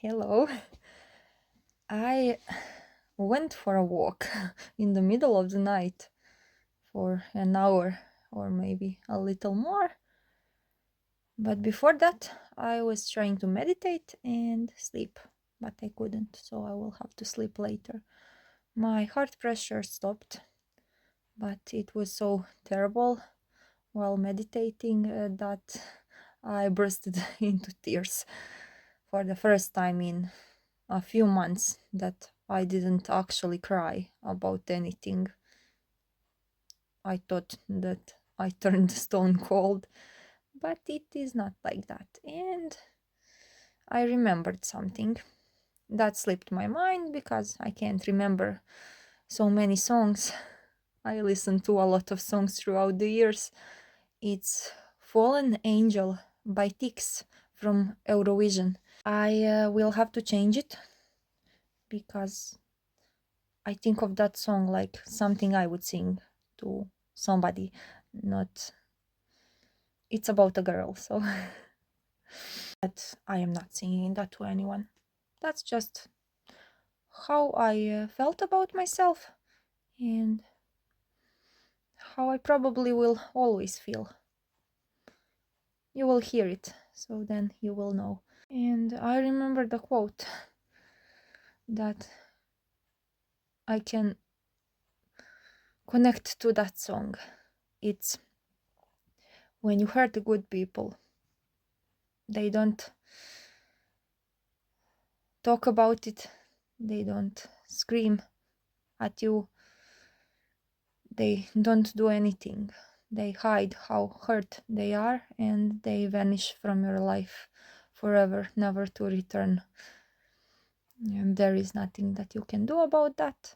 Hello. I went for a walk in the middle of the night for an hour or maybe a little more. But before that, I was trying to meditate and sleep, but I couldn't, so I will have to sleep later. My heart pressure stopped, but it was so terrible while meditating that I bursted into tears for the first time in a few months that I didn't actually cry about anything. I thought that I turned stone cold, but it is not like that. And I remembered something that slipped my mind because I can't remember so many songs. I listened to a lot of songs throughout the years. It's Fallen Angel by Tix from Eurovision. I will have to change it because I think of that song like something I would sing to somebody, not it's about a girl, so but I am not singing that to anyone. That's just how I felt about myself and how I probably will always feel. You will hear it, so then you will know. And I remember the quote that I can connect to that song. It's when you hurt the good people, they don't talk about it, they don't scream at you, they don't do anything. They hide how hurt they are and they vanish from your life forever, never to return. And there is nothing that you can do about that.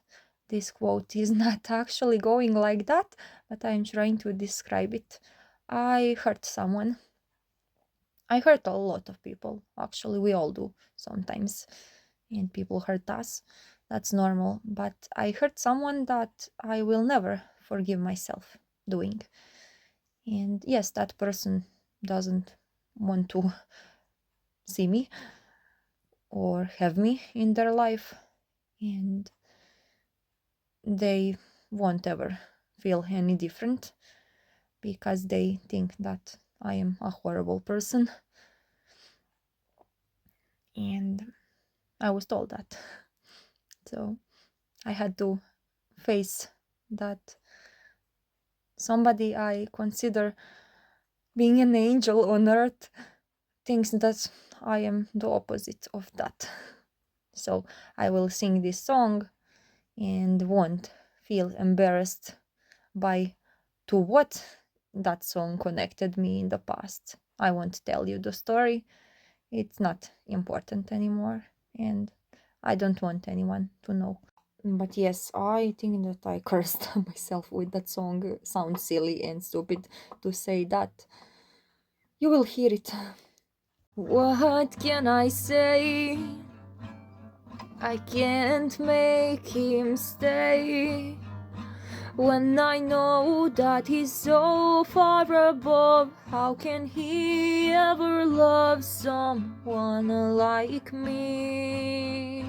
This quote is not actually going like that, but I'm trying to describe it. I hurt someone. I hurt a lot of people. Actually, we all do sometimes. And people hurt us. That's normal. But I hurt someone that I will never forgive myself doing. And yes, that person doesn't want to see me or have me in their life. And they won't ever feel any different because they think that I am a horrible person. And I was told that. So I had to face that somebody I consider being an angel on earth thinks that I am the opposite of that. So I will sing this song and won't feel embarrassed by to what that song connected me in the past. I won't tell you the story. It's not important anymore and I don't want anyone to know. But yes, I think that I cursed myself with that song. Sounds silly and stupid to say that. You will hear it. What can I say? I can't make him stay when I know that he's so far above. How can he ever love someone like me?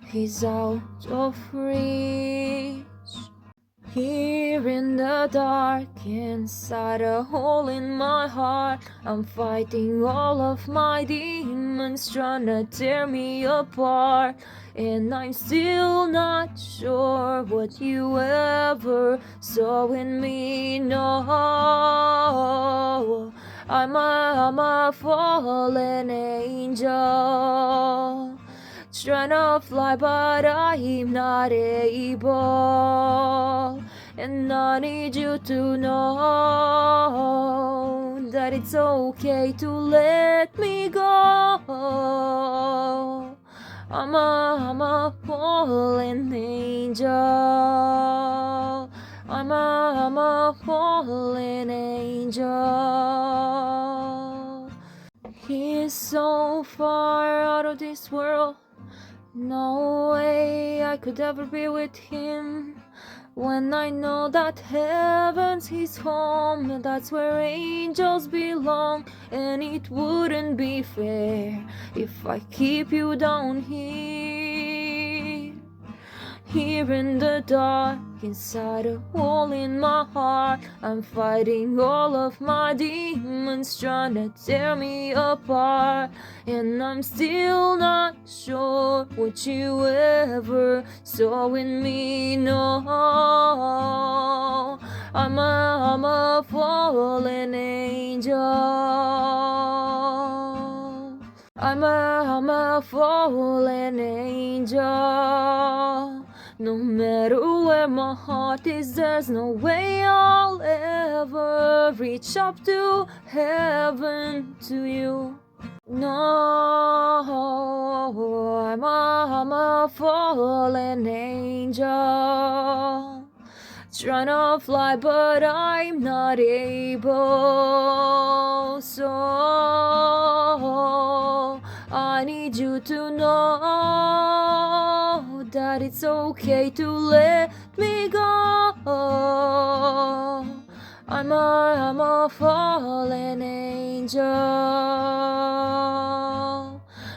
He's out of reach. Here in the dark, inside a hole in my heart, I'm fighting all of my demons trying to tear me apart. And I'm still not sure what you ever saw in me. No, I'm a fallen angel, trying to fly, but I'm not able. And I need you to know that it's okay to let me go. I'm a fallen angel. I'm a fallen angel. He's so far out of this world. No way I could ever be with him. When I know that heaven's his home, that's where angels belong. And it wouldn't be fair if I keep you down here in the dark, inside a hole in my heart. I'm fighting all of my demons, trying to tear me apart. And I'm still not sure what you ever saw in me. No, I'm a fallen angel. I'm a fallen angel. No matter where my heart is, there's no way I'll ever reach up to heaven to you. No, I'm a fallen angel. Trying to fly, but I'm not able. So I need you to know that it's okay to let me go. I'm a fallen angel.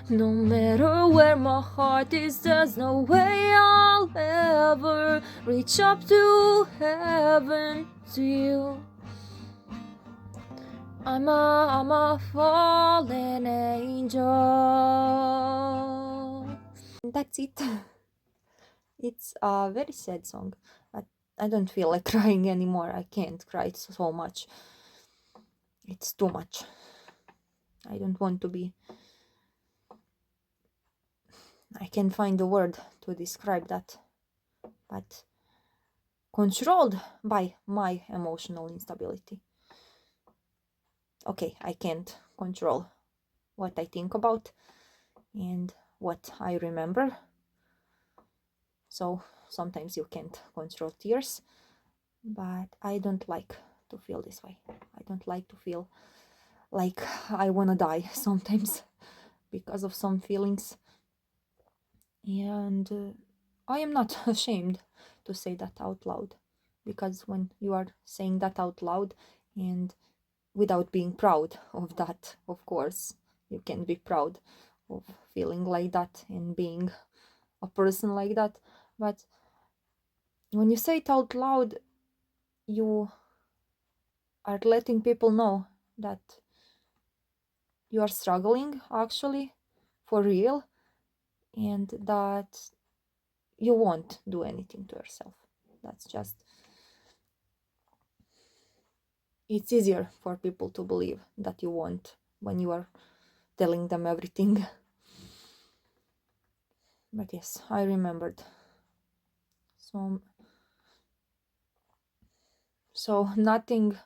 No matter where my heart is, there's no way I'll ever reach up to heaven to you. I'm a fallen angel. That's it. It's a very sad song. I don't feel like crying anymore. I can't cry so much. It's too much. I don't want to be. I can't find the word to describe that. But controlled by my emotional instability. Okay, I can't control what I think about and what I remember. So sometimes you can't control tears, but I don't like to feel this way. I don't like to feel like I wanna die sometimes because of some feelings. And I am not ashamed to say that out loud, because when you are saying that out loud and without being proud of that, of course, you can be proud of feeling like that and being a person like that. But when you say it out loud, you are letting people know that you are struggling actually for real, and that you won't do anything to yourself. That's just, it's easier for people to believe that you won't when you are telling them everything. But yes, I remembered. So nothing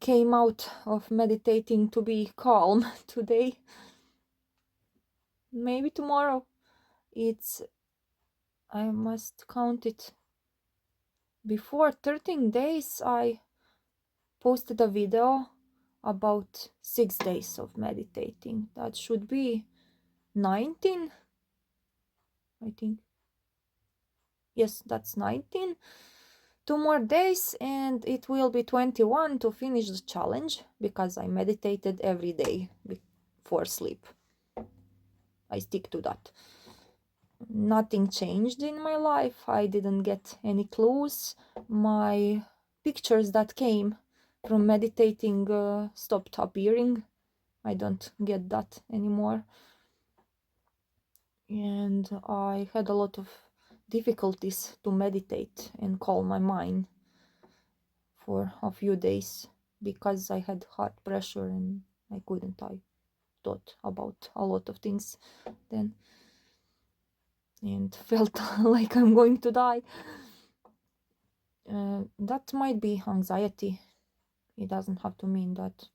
came out of meditating to be calm today. Maybe tomorrow. I must count it. Before 13 days, I posted a video about 6 days of meditating. That should be 19, I think. Yes, that's 19. 2 more days and it will be 21 to finish the challenge, because I meditated every day before sleep. I stick to that. Nothing changed in my life. I didn't get any clues. My pictures that came from meditating stopped appearing. I don't get that anymore. And I had a lot of difficulties to meditate and calm my mind for a few days, because I had heart pressure and I thought about a lot of things then and felt like I'm going to die. That might be anxiety. It doesn't have to mean that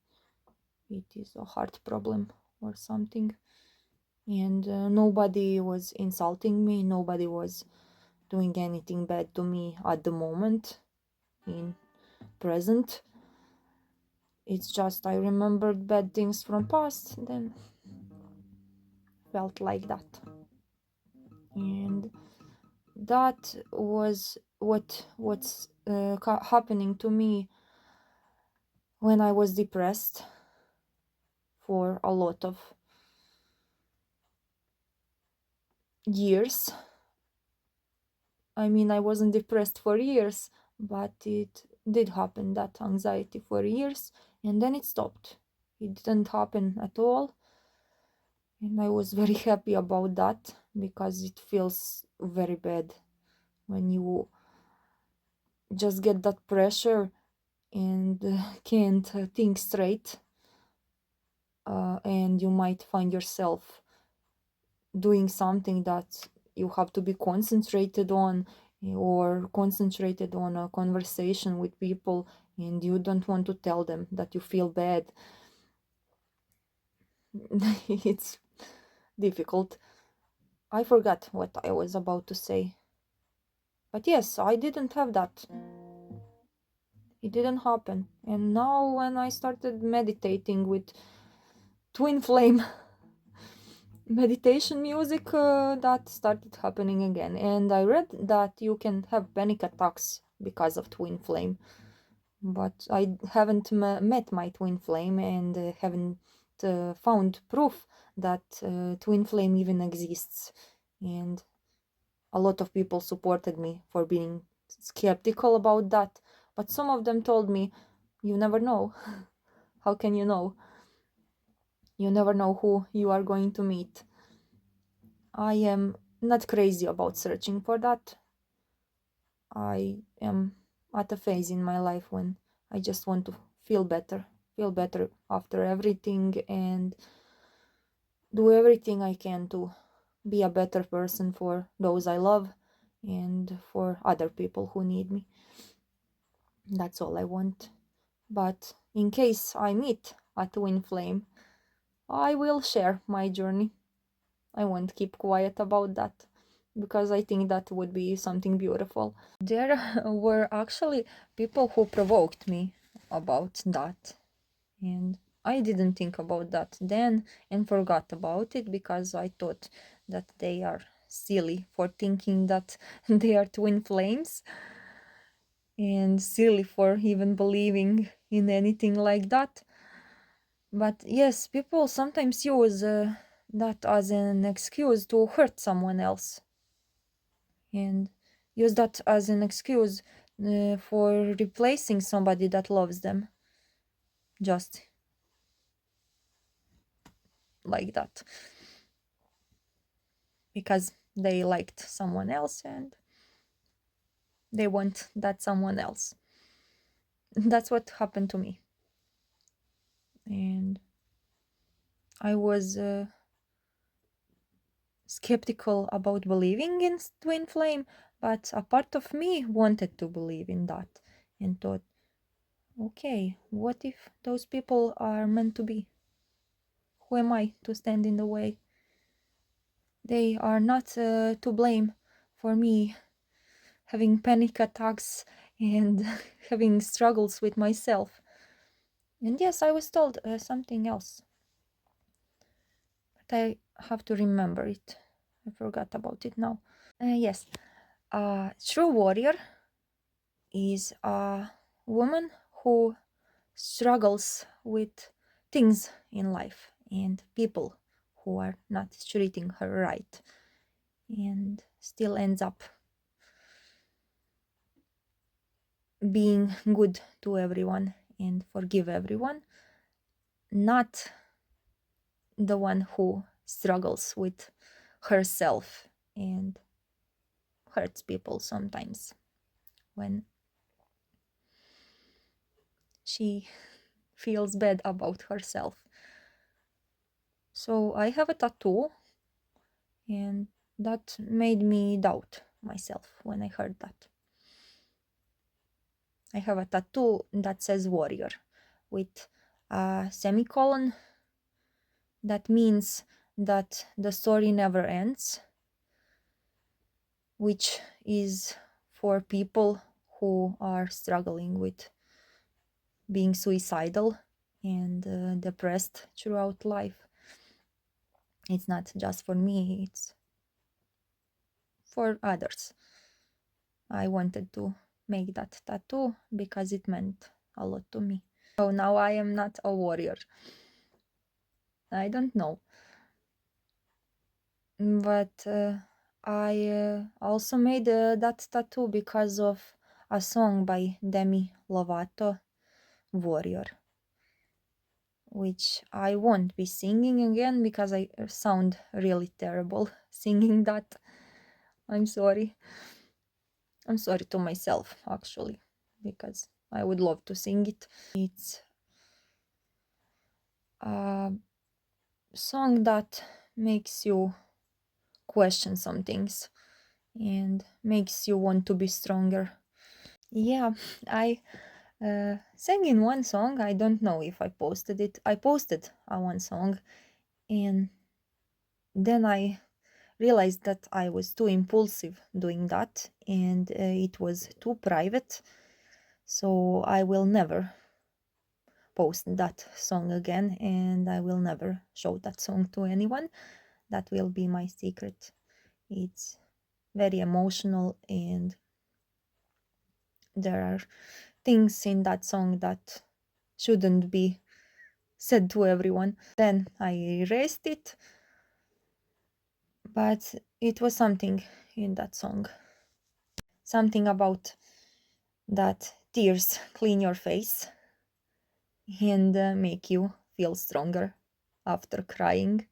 it is a heart problem or something. And nobody was insulting me, nobody was doing anything bad to me at the moment, in present. It's just I remembered bad things from past, then felt like that. And that was what's happening to me when I was depressed for a lot of years. I mean, I wasn't depressed for years, but it did happen, that anxiety for years, and then it stopped. It didn't happen at all, and I was very happy about that because it feels very bad when you just get that pressure and can't think straight, and you might find yourself doing something that you have to be concentrated on, or concentrated on a conversation with people, and you don't want to tell them that you feel bad. It's difficult. I forgot what I was about to say. But yes, I didn't have that. It didn't happen. And now when I started meditating with Twin Flame meditation music, that started happening again. And I read that you can have panic attacks because of Twin Flame. But I haven't met my Twin Flame, and haven't found proof that Twin Flame even exists. And a lot of people supported me for being skeptical about that. But some of them told me, you never know. How can you know? You never know who you are going to meet. I am not crazy about searching for that. I am at a phase in my life when I just want to feel better after everything, and do everything I can to be a better person for those I love and for other people who need me. That's all I want. But in case I meet a twin flame, I will share my journey. I won't keep quiet about that, because I think that would be something beautiful. There were actually people who provoked me about that, and I didn't think about that then and forgot about it because I thought that they are silly for thinking that they are twin flames, and silly for even believing in anything like that. But yes, people sometimes use that as an excuse to hurt someone else, and use that as an excuse for replacing somebody that loves them, just like that, because they liked someone else and they want that someone else. That's what happened to me. And I was skeptical about believing in twin flame, but a part of me wanted to believe in that and thought, okay, what if those people are meant to be? Who am I to stand in the way? They are not to blame for me having panic attacks and having struggles with myself. And yes, I was told something else, but I have to remember it. I forgot about it now. Yes, a true warrior is a woman who struggles with things in life and people who are not treating her right, and still ends up being good to everyone and forgive everyone, not the one who struggles with herself and hurts people sometimes when she feels bad about herself. So I have a tattoo, and that made me doubt myself when I heard that. I have a tattoo that says warrior with a semicolon. That means that the story never ends, which is for people who are struggling with being suicidal and depressed throughout life. It's not just for me, it's for others. I wanted to make that tattoo because it meant a lot to me. So now I am not a warrior. I don't know. But I also made that tattoo because of a song by Demi Lovato, Warrior, which I won't be singing again because I sound really terrible singing that. I'm sorry. I'm sorry to myself, actually, because I would love to sing it. It's a song that makes you question some things and makes you want to be stronger. Yeah, I sang in one song. I don't know if I posted it. I posted one song, and then I realized that I was too impulsive doing that, and it was too private. So I will never post that song again, and I will never show that song to anyone. That will be my secret. It's very emotional, and there are things in that song that shouldn't be said to everyone. Then I erased it, but it was something in that song. Something about that tears clean your face and make you feel stronger after crying.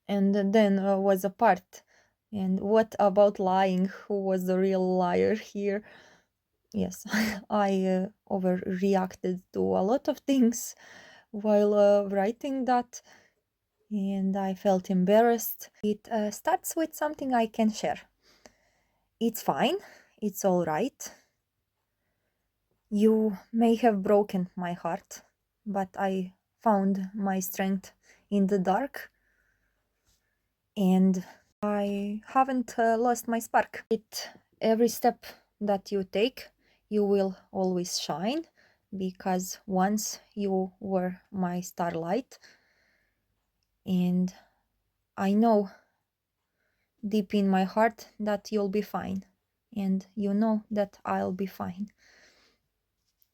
And then was a part. And what about lying? Who was the real liar here? Yes, I overreacted to a lot of things while writing that, and I felt embarrassed. It starts with something I can share. It's fine, it's all right. You may have broken my heart, but I found my strength in the dark, and I haven't lost my spark. With every step that you take, you will always shine, because once you were my starlight, and I know deep in my heart that you'll be fine, and you know that I'll be fine.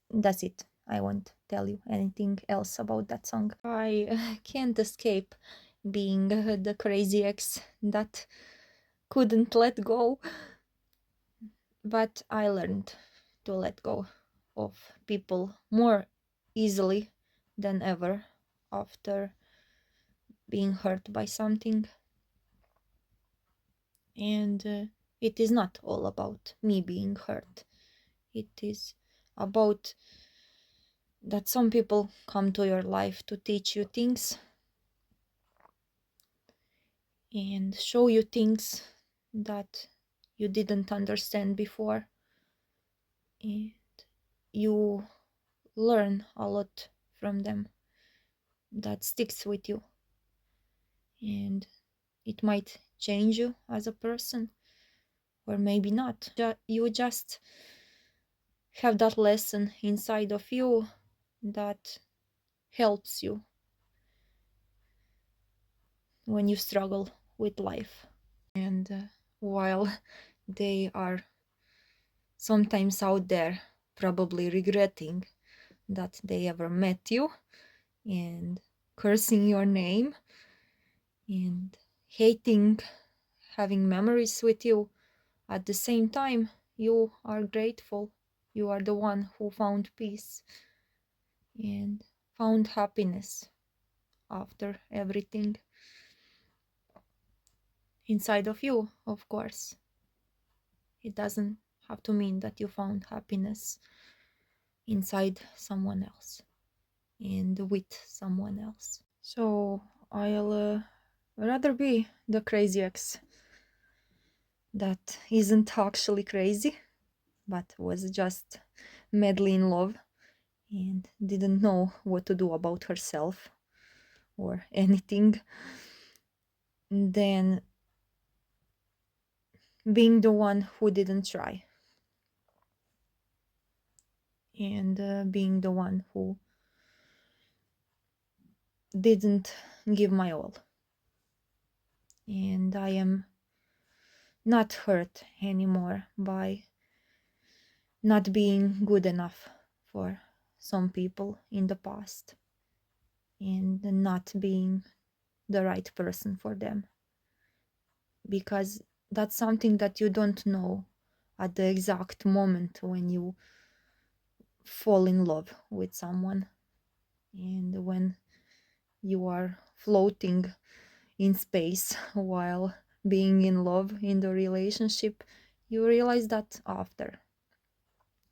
That's it. I won't tell you anything else about that song. I can't escape being the crazy ex that couldn't let go, but I learned to let go of people more easily than ever after being hurt by something. And it is not all about me being hurt. It is about that some people come to your life to teach you things and show you things that you didn't understand before. And you learn a lot from them that sticks with you. And it might change you as a person, or maybe not. You just have that lesson inside of you that helps you when you struggle with life. And while they are sometimes out there probably regretting that they ever met you and cursing your name and hating having memories with you, at the same time you are grateful. You are the one who found peace and found happiness after everything inside of you, of course. It doesn't have to mean that you found happiness inside someone else and with someone else. So I'll rather be the crazy ex that isn't actually crazy, but was just madly in love and didn't know what to do about herself or anything, than being the one who didn't try and being the one who didn't give my all. And I am not hurt anymore by not being good enough for some people in the past and not being the right person for them, because that's something that you don't know at the exact moment when you fall in love with someone. And when you are floating in space while being in love in the relationship, you realize that after,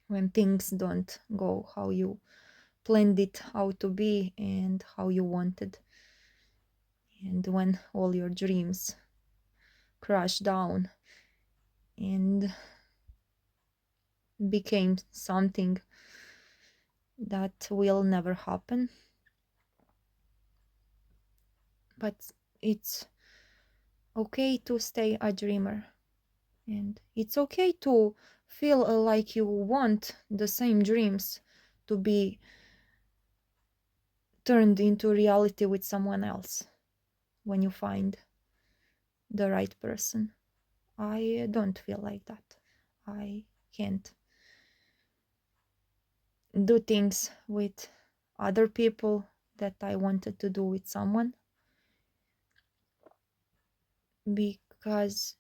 when things don't go how you planned it out to be and how you wanted, and when all your dreams crash down and became something that will never happen. But it's okay to stay a dreamer, and it's okay to feel like you want the same dreams to be turned into reality with someone else when you find the right person. I don't feel like that. I can't do things with other people that I wanted to do with someone, because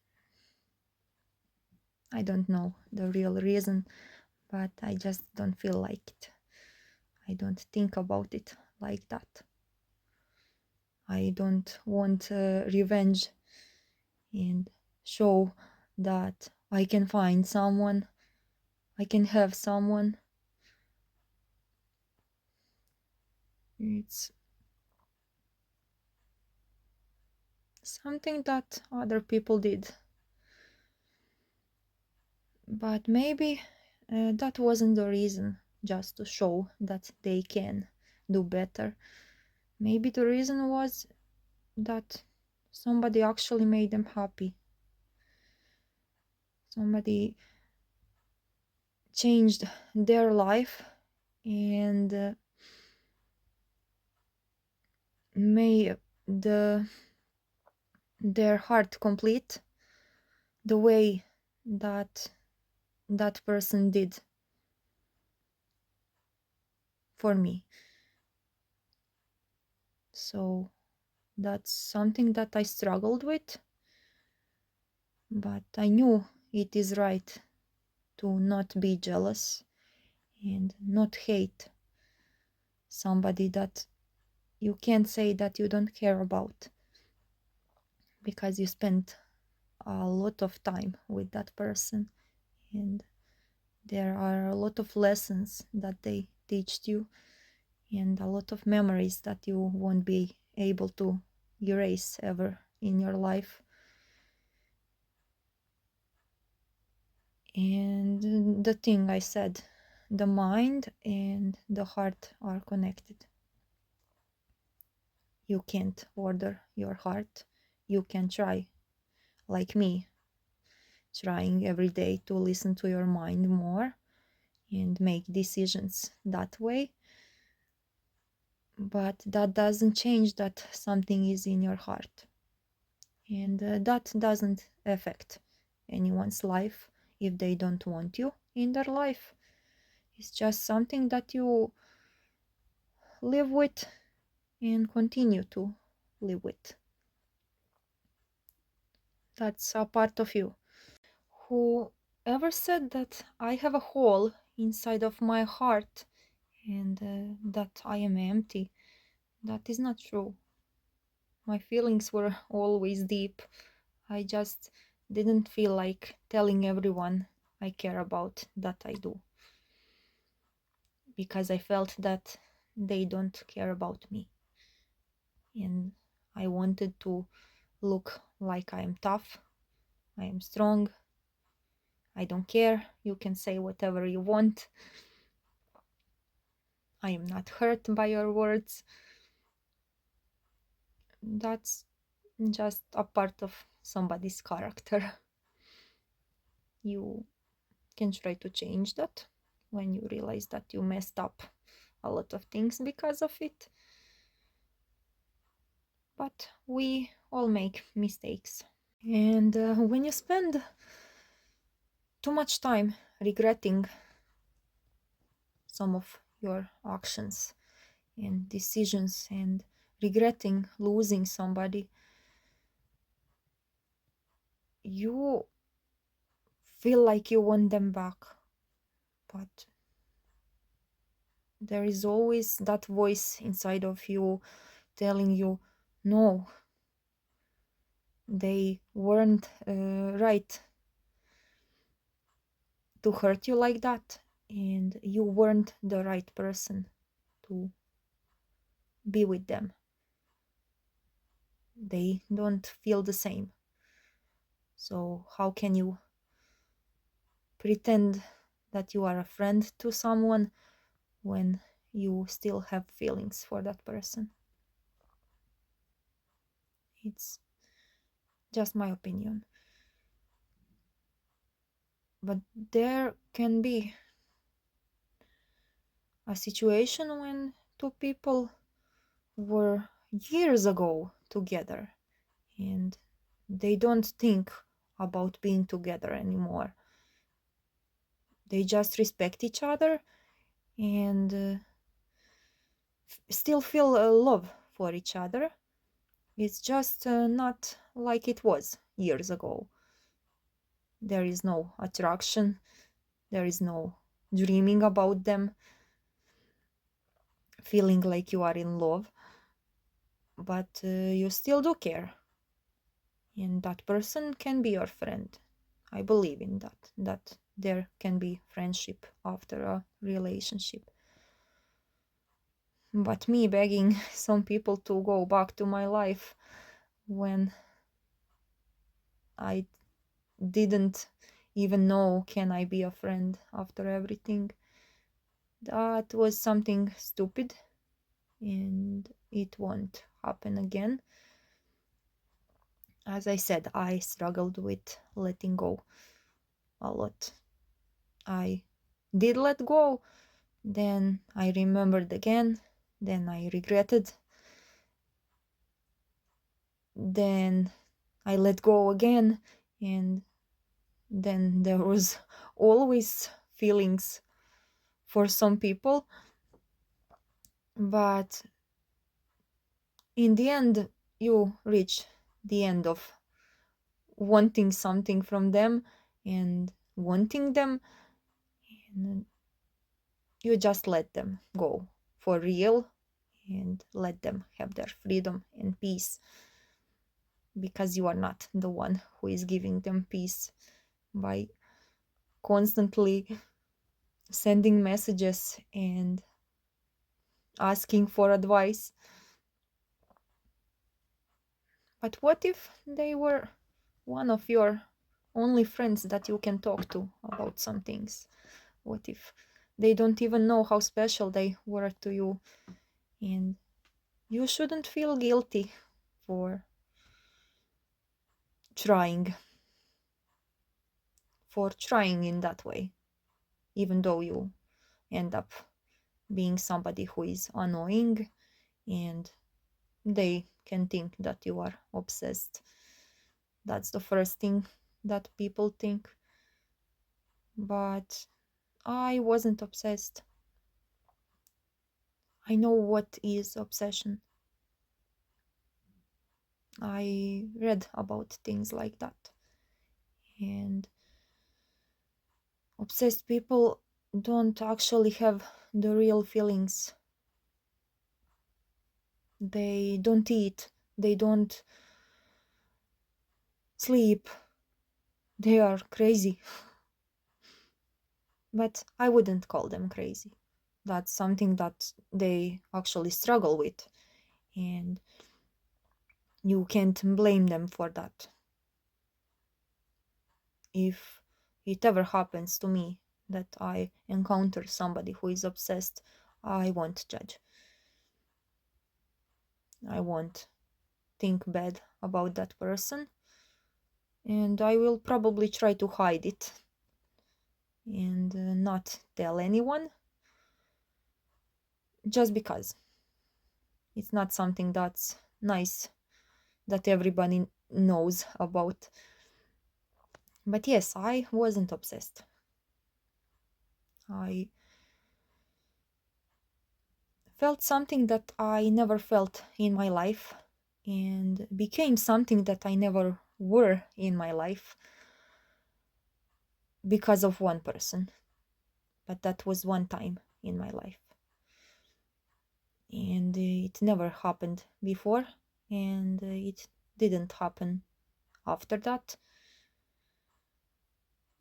I don't know the real reason, but I just don't feel like it. I don't think about it like that. I don't want revenge and show that I can find someone, I can have someone. It's something that other people did. But maybe that wasn't the reason, just to show that they can do better. Maybe the reason was that somebody actually made them happy. Somebody changed their life and made their heart complete the way that that person did for me. So that's something that I struggled with, but I knew it is right to not be jealous and not hate somebody that you can't say that you don't care about, because you spent a lot of time with that person and there are a lot of lessons that they teach you and a lot of memories that you won't be able to erase ever in your life. And the thing I said, the mind and the heart are connected. You can't order your heart. You can try, like me, trying every day to listen to your mind more and make decisions that way. But that doesn't change that something is in your heart. And that doesn't affect anyone's life if they don't want you in their life. It's just something that you live with and continue to live with. That's a part of you. Whoever said that I have a hole inside of my heart and that I am empty, that is not true. My feelings were always deep. I just didn't feel like telling everyone I care about that I do, because I felt that they don't care about me. And I wanted to look like I am tough, I am strong, I don't care, you can say whatever you want, I am not hurt by your words. That's just a part of somebody's character. You can try to change that when you realize that you messed up a lot of things because of it. But we all make mistakes. And when you spend too much time regretting some of your actions and decisions and regretting losing somebody, you feel like you want them back. But there is always that voice inside of you telling you, no, they weren't right to hurt you like that, and you weren't the right person to be with them. They don't feel the same. So how can you pretend that you are a friend to someone when you still have feelings for that person? It's just my opinion. But there can be a situation when two people were years ago together and they don't think about being together anymore. They just respect each other and still feel love for each other. It's just not like it was years ago. There is no attraction, there is no dreaming about them, feeling like you are in love, but you still do care. And that person can be your friend. I believe in that there can be friendship after a relationship. But me begging some people to go back to my life when I didn't even know can I be a friend after everything, that was something stupid and it won't happen again. As I said, I struggled with letting go a lot. I did let go, then I remembered again, then I regretted, then I let go again, and then there was always feelings for some people. But in the end, you reach the end of wanting something from them and wanting them, and you just let them go for real and let them have their freedom and peace, because you are not the one who is giving them peace by constantly sending messages and asking for advice. But what if they were one of your only friends that you can talk to about some things? What if they don't even know how special they were to you? And you shouldn't feel guilty for trying, in that way, even though you end up being somebody who is annoying and they can think that you are obsessed. That's the first thing that people think. But I wasn't obsessed. I know what is obsession. I read about things like that. And obsessed people don't actually have the real feelings. They don't eat, they don't sleep, they are crazy. But I wouldn't call them crazy. That's something that they actually struggle with, and you can't blame them for that. If it ever happens to me that I encounter somebody who is obsessed, I won't judge. I won't think bad about that person, and I will probably try to hide it and not tell anyone, just because it's not something that's nice that everybody knows about. But yes, I wasn't obsessed. I felt something that I never felt in my life and became something that I never were in my life because of one person. But that was one time in my life. And it never happened before, and it didn't happen after that.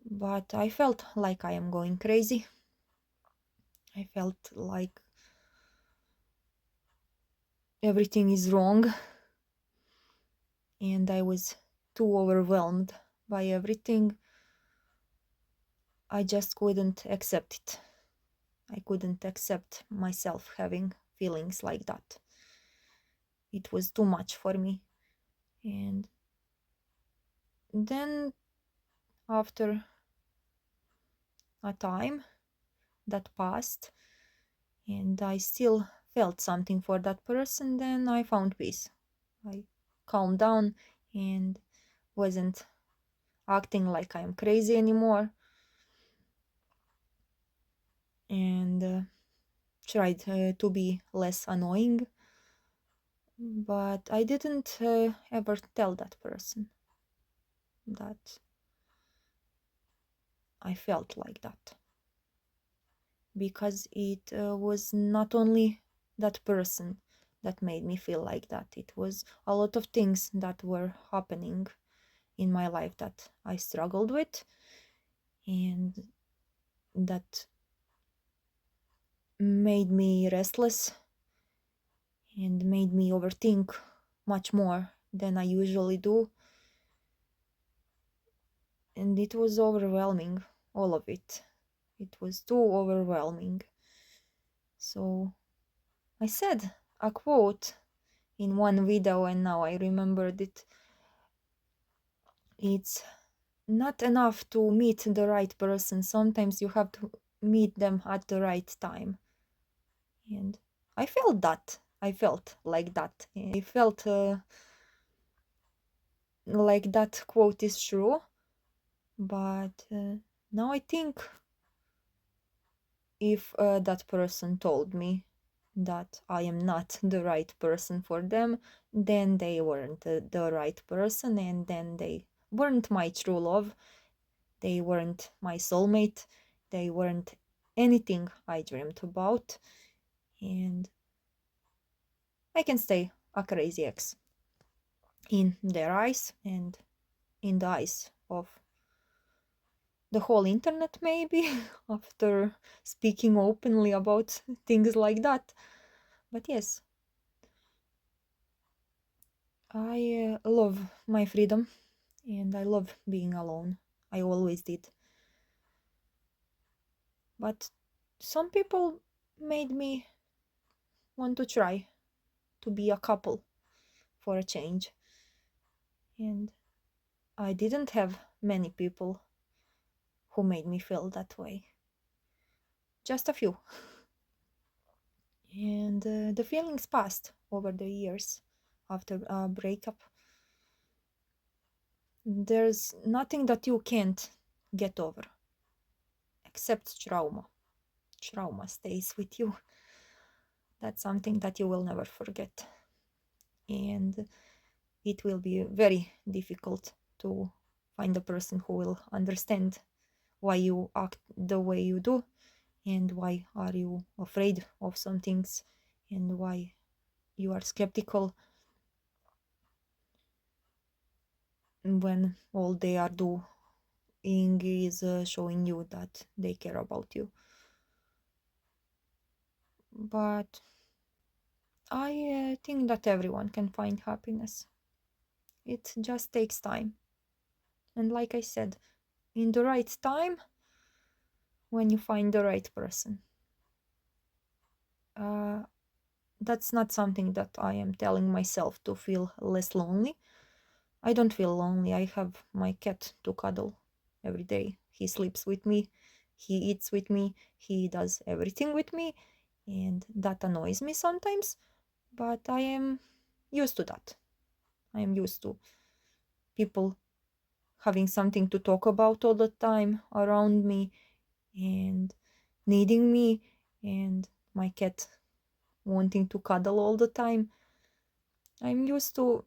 But I felt like I am going crazy. I felt like everything is wrong, and I was too overwhelmed by everything. I just couldn't accept it. I couldn't accept myself having feelings like that. It was too much for me. And then, after a time that passed, and I still felt something for that person, then I found peace. I calmed down and wasn't acting like I'm crazy anymore, and tried to be less annoying. But I didn't ever tell that person that I felt like that, because it was not only that person that made me feel like that. It was a lot of things that were happening in my life that I struggled with, and that made me restless and made me overthink much more than I usually do. And it was overwhelming, all of it. It was too overwhelming. So I said a quote in one video, and now I remembered it. It's not enough to meet the right person. Sometimes you have to meet them at the right time. And I felt that. I felt like that. I felt like that quote is true. But now I think if that person told me that I am not the right person for them, then they weren't the right person, and then they weren't my true love. They weren't my soulmate. They weren't anything I dreamt about. And I can stay a crazy ex in their eyes and in the eyes of the whole internet, maybe, after speaking openly about things like that. But yes, I love my freedom and I love being alone. I always did. But some people made me want to try to be a couple for a change. And I didn't have many people who made me feel that way. Just a few. And the feelings passed over the years after a breakup. There's nothing that you can't get over except trauma. Trauma stays with you. That's something that you will never forget. And it will be very difficult to find a person who will understand why you act the way you do, and why are you afraid of some things, and why you are skeptical when all they are doing is showing you that they care about you. But I think that everyone can find happiness. It just takes time. And like I said, in the right time, when you find the right person. That's not something that I am telling myself to feel less lonely. I don't feel lonely. I have my cat to cuddle every day. He sleeps with me, he eats with me, he does everything with me, and that annoys me sometimes, but I am used to that. I am used to people having something to talk about all the time around me and needing me, and my cat wanting to cuddle all the time. I'm used to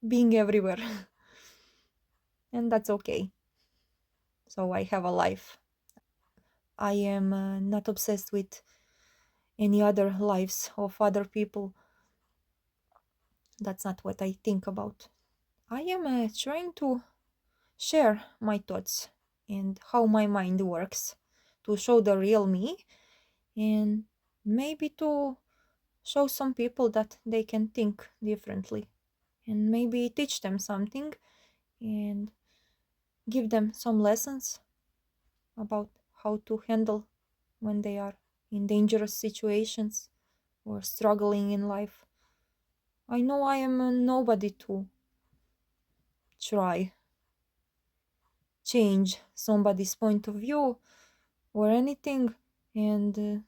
being everywhere, and that's okay. So I have a life. I am not obsessed with any other lives of other people. That's not what I think about. I am trying to share my thoughts and how my mind works, to show the real me, and maybe to show some people that they can think differently, and maybe teach them something and give them some lessons about how to handle when they are in dangerous situations or struggling in life. I know I am nobody to try change somebody's point of view or anything, and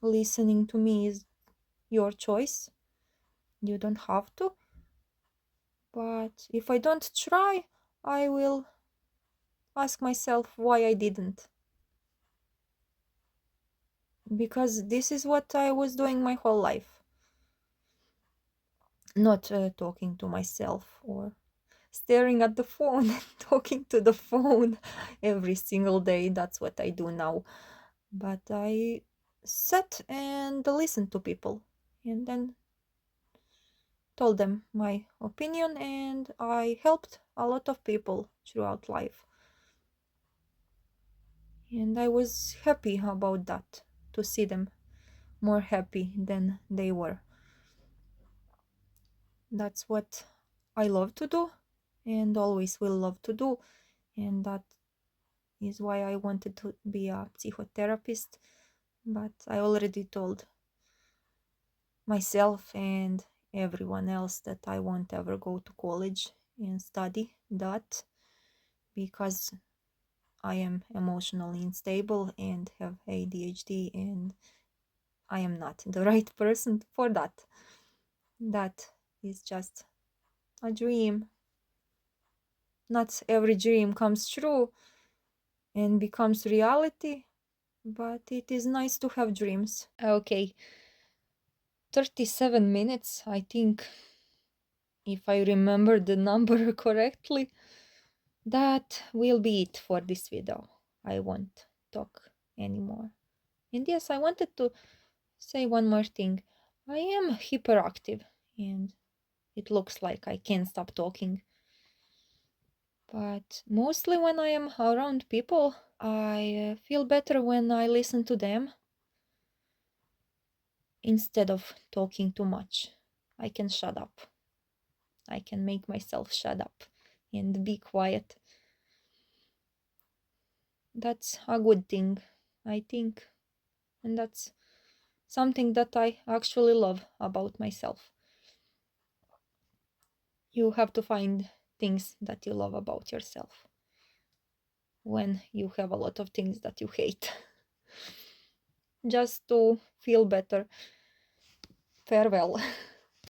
listening to me is your choice. You don't have to. But if I don't try, I will ask myself why I didn't. Because this is what I was doing my whole life. Not talking to myself or staring at the phone and talking to the phone every single day. That's what I do now. But I sat and listened to people and then told them my opinion, and I helped a lot of people throughout life. And I was happy about that, to see them more happy than they were. That's what I love to do and always will love to do. And that is why I wanted to be a psychotherapist. But I already told myself and everyone else that I won't ever go to college and study that, because I am emotionally unstable and have ADHD, and I am not the right person for that. That is just a dream. Not every dream comes true and becomes reality, but it is nice to have dreams. Okay, 37 minutes, I think, if I remember the number correctly. That will be it for this video. I won't talk anymore. And yes, I wanted to say one more thing. I am hyperactive and it looks like I can't stop talking. But mostly when I am around people, I feel better when I listen to them instead of talking too much. I can shut up. I can make myself shut up and be quiet. That's a good thing, I think. And that's something that I actually love about myself. You have to find things that you love about yourself when you have a lot of things that you hate. Just to feel better. Farewell.